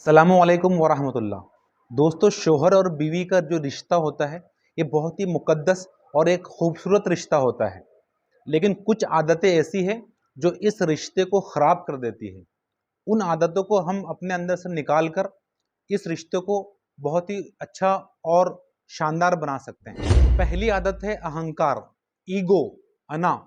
सलामुअलैकुम वरहमतुल्लाह। दोस्तों, शौहर और बीवी का जो रिश्ता होता है ये बहुत ही मुक़द्दस और एक खूबसूरत रिश्ता होता है। लेकिन कुछ आदतें ऐसी हैं जो इस रिश्ते को ख़राब कर देती है। उन आदतों को हम अपने अंदर से निकाल कर इस रिश्ते को बहुत ही अच्छा और शानदार बना सकते हैं। पहली आदत है अहंकार, ईगो, अना।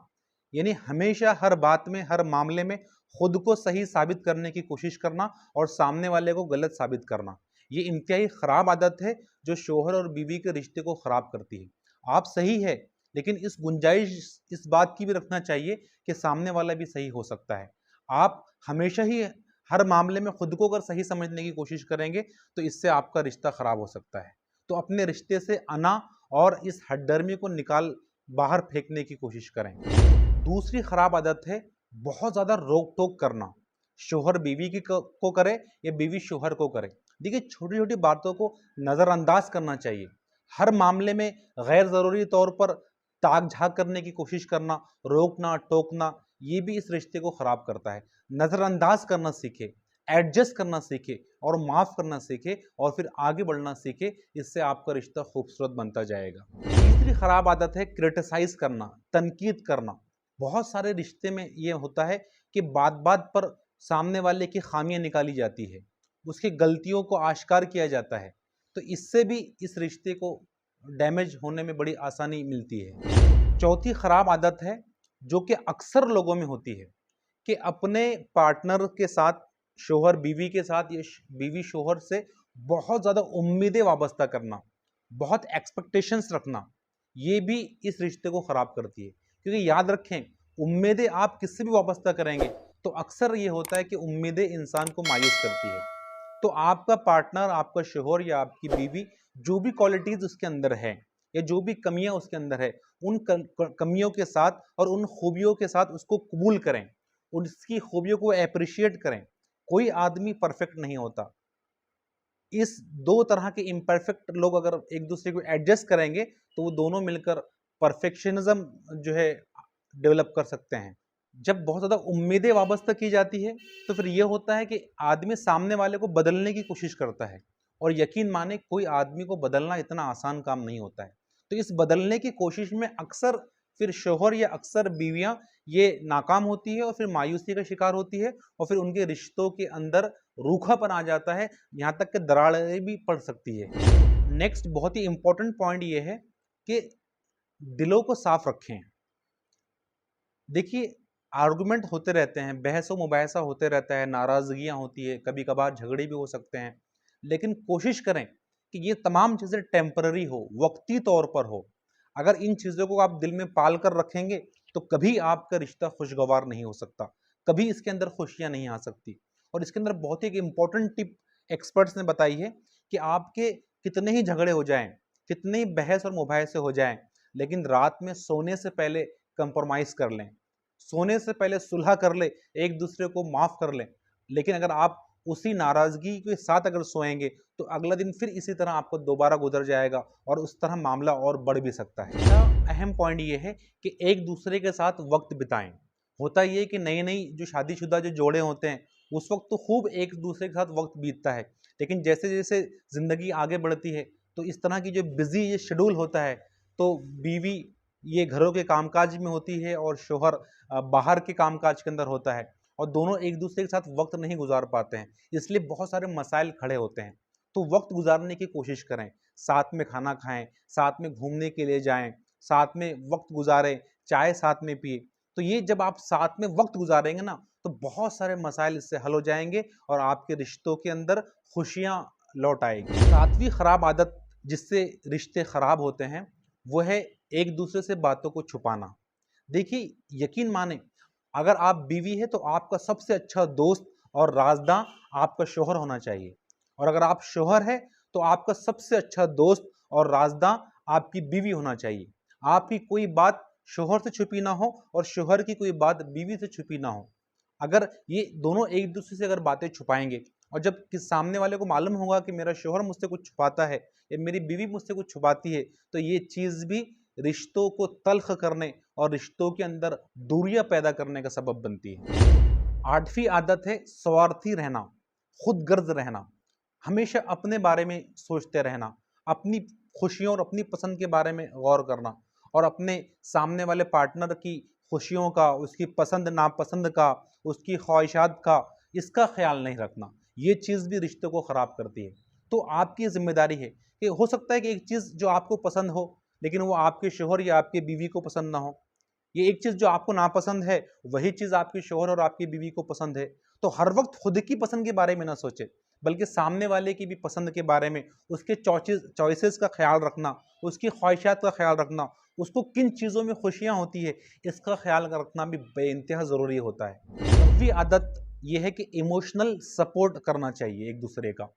यानी हमेशा हर बात में, हर मामले में खुद को सही साबित करने की कोशिश करना और सामने वाले को गलत साबित करना। ये इंतहाई ख़राब आदत है जो शौहर और बीवी के रिश्ते को ख़राब करती है। आप सही है, लेकिन इस गुंजाइश इस बात की भी रखना चाहिए कि सामने वाला भी सही हो सकता है। आप हमेशा ही हर मामले में खुद को अगर सही समझने की कोशिश करेंगे तो इससे आपका रिश्ता ख़राब हो सकता है। तो अपने रिश्ते से अना और इस हठधर्मी को निकाल बाहर फेंकने की कोशिश करें। दूसरी खराब आदत है बहुत ज़्यादा रोक टोक करना। शौहर बीवी की को करे या बीवी शौहर को करे। देखिए, छोटी छोटी बातों को नज़रअंदाज करना चाहिए। हर मामले में गैर ज़रूरी तौर पर ताक झाक करने की कोशिश करना, रोकना टोकना, ये भी इस रिश्ते को ख़राब करता है। नज़रअंदाज करना सीखे, एडजस्ट करना सीखे और माफ़ करना सीखे और फिर आगे बढ़ना सीखे। इससे आपका रिश्ता खूबसूरत बनता जाएगा। तीसरी खराब आदत है क्रिटिसाइज़ करना, तनकीद करना। बहुत सारे रिश्ते में ये होता है कि बात बात पर सामने वाले की खामियां निकाली जाती है, उसकी गलतियों को आश्कार किया जाता है। तो इससे भी इस रिश्ते को डैमेज होने में बड़ी आसानी मिलती है। चौथी खराब आदत है जो कि अक्सर लोगों में होती है कि अपने पार्टनर के साथ, शौहर बीवी के साथ या बीवी शौहर से बहुत ज़्यादा उम्मीदें वाबस्ता करना, बहुत एक्सपेक्टेशंस रखना। ये भी इस रिश्ते को ख़राब करती है। क्योंकि याद रखें, उम्मीदें आप किससे भी वाबस्ता करेंगे तो अक्सर ये होता है कि उम्मीदें इंसान को मायूस करती है। तो आपका पार्टनर, आपका शौहर या आपकी बीवी, जो भी क्वालिटीज़ उसके अंदर है या जो भी कमियां उसके अंदर है, उन कमियों के साथ और उन खूबियों के साथ उसको कबूल करें, उसकी खूबियों को अप्रिशिएट करें। कोई आदमी परफेक्ट नहीं होता। इस दो तरह के इम्परफेक्ट लोग अगर एक दूसरे को एडजस्ट करेंगे तो वो दोनों मिलकर परफेक्शनिज्म जो है डेवलप कर सकते हैं। जब बहुत ज़्यादा उम्मीदें वाबस्ता की जाती है तो फिर ये होता है कि आदमी सामने वाले को बदलने की कोशिश करता है, और यकीन माने कोई आदमी को बदलना इतना आसान काम नहीं होता है। तो इस बदलने की कोशिश में अक्सर फिर शौहर या अक्सर बीवियां ये नाकाम होती है और फिर मायूसी का शिकार होती है और फिर उनके रिश्तों के अंदर रूखापन आ जाता है, यहाँ तक कि दरारें भी पड़ सकती है। नेक्स्ट बहुत ही इंपॉर्टेंट पॉइंट ये है कि दिलों को साफ रखें। देखिए, आर्गुमेंट होते रहते हैं, बहस मुबाहसा होते रहता है, नाराज़गियाँ होती है, कभी कभार झगड़े भी हो सकते हैं। लेकिन कोशिश करें कि ये तमाम चीज़ें टेम्पररी हो, वक्ती तौर पर हो। अगर इन चीज़ों को आप दिल में पाल कर रखेंगे तो कभी आपका रिश्ता खुशगवार नहीं हो सकता, कभी इसके अंदर खुशियाँ नहीं आ सकती। और इसके अंदर बहुत ही एक इम्पॉर्टेंट टिप एक्सपर्ट्स ने बताई है कि आपके कितने ही झगड़े हो जाएं, कितने ही बहस और मुबाहसे हो जाएं, लेकिन रात में सोने से पहले कंप्रोमाइज़ कर लें, सोने से पहले सुलह कर ले, एक दूसरे को माफ़ कर लें। लेकिन अगर आप उसी नाराज़गी के साथ अगर सोएंगे तो अगला दिन फिर इसी तरह आपको दोबारा गुजर जाएगा और उस तरह मामला और बढ़ भी सकता है। अहम पॉइंट ये है कि एक दूसरे के साथ वक्त बिताएं। होता ये कि नई नई जो शादीशुदा जो जोड़े होते हैं उस वक्त तो खूब एक दूसरे के साथ वक्त बीतता है, लेकिन जैसे जैसे ज़िंदगी आगे बढ़ती है तो इस तरह की जो बिज़ी ये शेड्यूल होता है, तो बीवी ये घरों के कामकाज में होती है और शौहर बाहर के कामकाज के अंदर होता है, और दोनों एक दूसरे के साथ वक्त नहीं गुजार पाते हैं। इसलिए बहुत सारे मसाइल खड़े होते हैं। तो वक्त गुजारने की कोशिश करें, साथ में खाना खाएं, साथ में घूमने के लिए जाएं, साथ में वक्त गुजारें, चाय साथ में पिए। तो ये जब आप साथ में वक्त गुजारेंगे ना तो बहुत सारे मसाइल इससे हल हो जाएंगे और आपके रिश्तों के अंदर खुशियाँ लौट आएगी। सातवीं खराब आदत जिससे रिश्ते खराब होते हैं वो है एक दूसरे से बातों को छुपाना। देखिए, यकीन माने, अगर आप बीवी है तो आपका सबसे अच्छा दोस्त और राजदां आपका शौहर होना चाहिए, और अगर आप शौहर है तो आपका सबसे अच्छा दोस्त और राजदां आपकी बीवी होना चाहिए। आपकी कोई बात शौहर से छुपी ना हो और शौहर की कोई बात बीवी से छुपी ना हो। अगर ये दोनों एक दूसरे से अगर बातें छुपाएंगे और जब किस सामने वाले को मालूम होगा कि मेरा शौहर मुझसे कुछ छुपाता है या मेरी बीवी मुझसे कुछ छुपाती है, तो ये चीज़ भी रिश्तों को तल्ख करने और रिश्तों के अंदर दूरियां पैदा करने का सबब बनती है। आठवीं आदत है स्वार्थी रहना, खुद गर्ज रहना। हमेशा अपने बारे में सोचते रहना, अपनी खुशियों और अपनी पसंद के बारे में गौर करना और अपने सामने वाले पार्टनर की खुशियों का, उसकी पसंद नापसंद का, उसकी ख्वाहिशात का, इसका ख्याल नहीं रखना, ये चीज़ भी रिश्ते को ख़राब करती है। तो आपकी ज़िम्मेदारी है कि हो सकता है कि एक चीज़ जो आपको पसंद हो, लेकिन वो आपके शौहर या आपकी बीवी को पसंद ना हो। ये एक चीज़ जो आपको नापसंद है, वही चीज़ आपके शौहर और आपकी बीवी को पसंद है। तो हर वक़्त खुद की पसंद के बारे में ना सोचें, बल्कि सामने वाले की भी पसंद के बारे में, उसके चॉइसेस का ख़्याल रखना, उसकी ख्वाहिशात का ख़्याल रखना, उसको किन चीज़ों में खुशियाँ होती है, इसका ख़्याल रखना भी बेइंतहा ज़रूरी होता है। 9वीं आदत ये है कि इमोशनल सपोर्ट करना चाहिए एक-दूसरे का।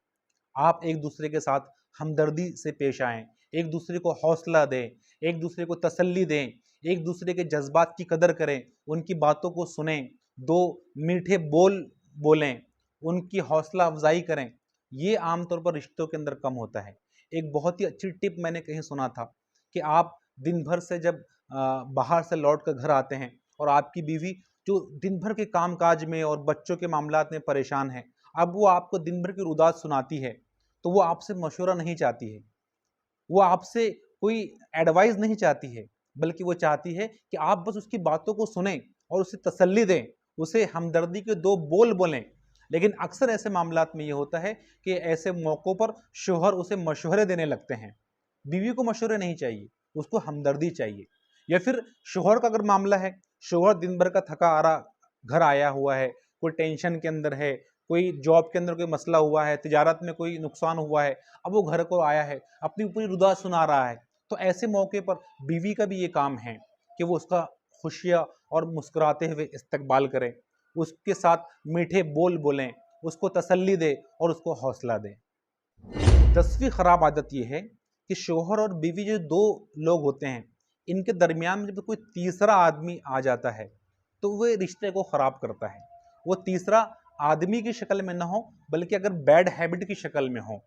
आप एक-दूसरे के साथ हमदर्दी से पेश आएँ, एक-दूसरे को हौसला दें, एक-दूसरे को तसल्ली दें, एक-दूसरे के जज़्बात की कदर करें, उनकी बातों को सुनें, 2 मीठे बोल बोलें, उनकी हौसला अफ़ज़ाई करें। ये आम तौर पर रिश्तों के अंदर कम होता है। एक बहुत ही अच्छी टिप मैंने कहीं सुना था कि आप दिन भर से जब बाहर से लौट कर घर आते हैं और आपकी बीवी जो दिन भर के काम-काज में और बच्चों के मामलात में परेशान है, अब वो आपको दिन भर की रुदात सुनाती है, तो वो आपसे मशवरा नहीं चाहती है। वो आपसे कोई एडवाइस नहीं चाहती है, बल्कि वो चाहती है कि आप बस उसकी बातों को सुनें और उसे तसल्ली दें, उसे हमदर्दी के 2 बोल बोलें। लेकिन अक्सर ऐसे मामलात में ये होता है कि ऐसे मौक़ों पर शौहर उसे मशवरे देने लगते हैं। बीवी को मशवरे नहीं चाहिए, उसको हमदर्दी चाहिए। या फिर शौहर का अगर मामला है, शौहर दिन भर का थका हारा घर आया हुआ है, कोई टेंशन के अंदर है, कोई जॉब के अंदर कोई मसला हुआ है, तिजारत में कोई नुकसान हुआ है, अब वो घर को आया है, अपनी पूरी रुदा सुना रहा है। तो ऐसे मौके पर बीवी का भी ये काम है कि वो उसका खुशियाँ और मुस्कुराते हुए इस्तकबाल करे, उसके साथ मीठे बोल बोलें, उसको तसल्ली दे और उसको हौसला दें। 10वीं खराब आदत ये है कि शौहर और बीवी जो 2 लोग होते हैं, इनके दरमियान में जब कोई तीसरा आदमी आ जाता है, तो वो रिश्ते को ख़राब करता है। वो तीसरा आदमी की शक्ल में ना हो, बल्कि अगर बैड हैबिट की शक्ल में हो,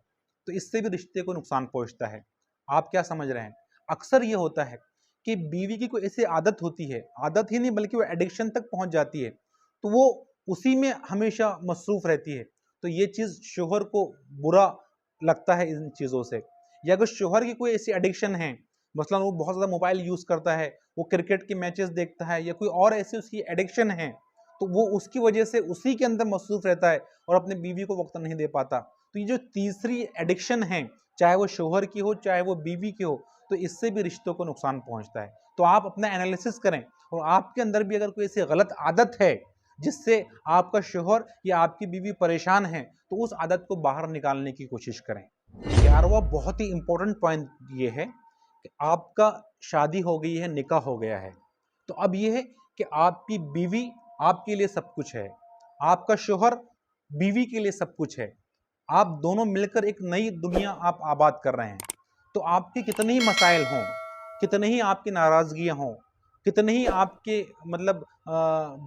तो इससे भी रिश्ते को नुकसान पहुँचता है। आप क्या समझ रहे हैं? अक्सर ये होता है कि बीवी की कोई ऐसी आदत होती है, आदत ही नहीं बल्कि वो एडिक्शन तक पहुँच जाती है, तो वो उसी में हमेशा मसरूफ़ रहती है। तो ये चीज़ शौहर को बुरा लगता है इन चीज़ों से। या अगर शौहर की कोई ऐसी एडिक्शन है, मसलन वो बहुत ज़्यादा मोबाइल यूज़ करता है, वो क्रिकेट के मैचेस देखता है या कोई और ऐसी उसकी एडिक्शन है, तो वो उसकी वजह से उसी के अंदर मसरूफ़ रहता है और अपनी बीवी को वक़्त नहीं दे पाता। तो ये जो तीसरी एडिक्शन है, चाहे वो शौहर की हो, चाहे वो बीवी की हो, तो इससे भी रिश्तों को नुकसान पहुँचता है। तो आप अपना एनालिसिस करें और आपके अंदर भी अगर कोई ऐसी गलत आदत है, जिससे आपका शौहर या आपकी बीवी परेशान है, तो उस आदत को बाहर निकालने की कोशिश करें। 11वां बहुत ही इम्पोर्टेंट पॉइंट ये है कि आपका शादी हो गई है, निकाह हो गया है। तो अब ये है कि आपकी बीवी आपके लिए सब कुछ है, आपका शौहर बीवी के लिए सब कुछ है। आप दोनों मिलकर एक नई दुनिया आप आबाद कर रहे हैं। तो आपके कितने ही मसाइल हों, कितने ही आपकी नाराज़गियाँ हों, कितने ही आपके मतलब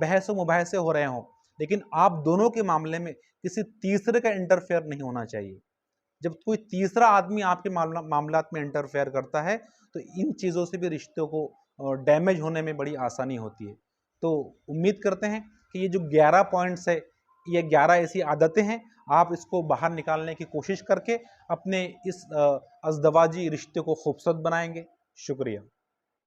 बहस-ओ-मुबाहसे हो रहे हों, लेकिन आप दोनों के मामले में किसी तीसरे का इंटरफेयर नहीं होना चाहिए। जब कोई तीसरा आदमी आपके मामलात में इंटरफेयर करता है, तो इन चीज़ों से भी रिश्तों को डैमेज होने में बड़ी आसानी होती है। तो उम्मीद करते हैं कि ये जो 11 पॉइंट्स है, ये 11 ऐसी आदतें हैं, आप इसको बाहर निकालने की कोशिश करके अपने इस अज़दवाजी रिश्ते को खूबसूरत बनाएँगे। शुक्रिया।